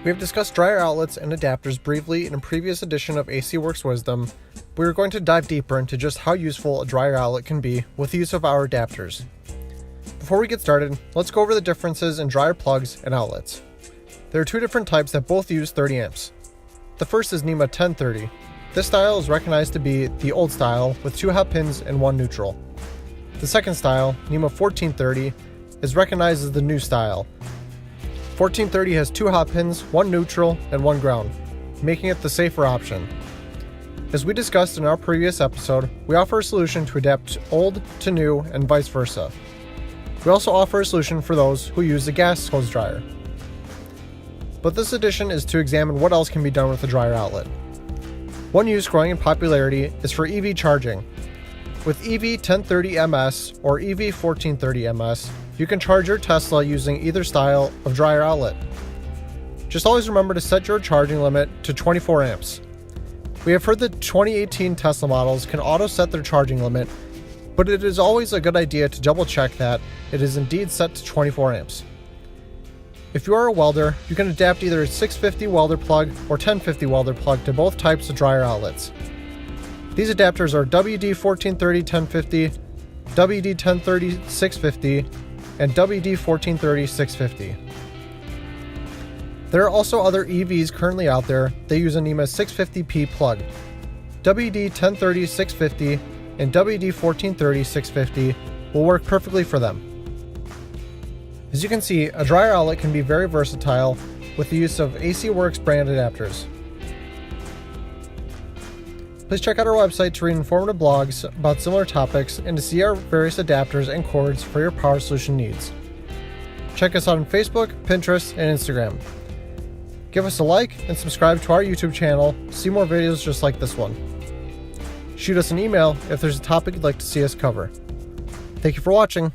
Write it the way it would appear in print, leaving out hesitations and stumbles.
We have discussed dryer outlets and adapters briefly in a previous edition of AC Works Wisdom. We are going to dive deeper into just how useful a dryer outlet can be with the use of our adapters. Before we get started, let's go over the differences in dryer plugs and outlets. There are two different types that both use 30 amps. The first is NEMA 1030. This style is recognized to be the old style with 2 hot pins and 1 neutral. The second style, NEMA 1430, is recognized as the new style. 1430 has 2 hot pins, 1 neutral, and 1 ground, making it the safer option. As we discussed in our previous episode, we offer a solution to adapt old to new and vice versa. We also offer a solution for those who use the gas hose dryer. But this edition is to examine what else can be done with a dryer outlet. One use growing in popularity is for EV charging. With EV 1030 MS or EV 1430 MS, you can charge your Tesla using either style of dryer outlet. Just always remember to set your charging limit to 24 amps. We have heard that 2018 Tesla models can auto set their charging limit, but it is always a good idea to double check that it is indeed set to 24 amps. If you are a welder, you can adapt either a 650 welder plug or 1050 welder plug to both types of dryer outlets. These adapters are WD-1430-1050, WD-1030-650, and WD-1430-650. There are also other EVs currently out there that use a NEMA 650P plug. WD-1030-650 and WD-1430-650 will work perfectly for them. As you can see, a dryer outlet can be very versatile with the use of AC Works brand adapters. Please check out our website to read informative blogs about similar topics and to see our various adapters and cords for your power solution needs. Check us out on Facebook, Pinterest, and Instagram. Give us a like and subscribe to our YouTube channel to see more videos just like this one. Shoot us an email if there's a topic you'd like to see us cover. Thank you for watching.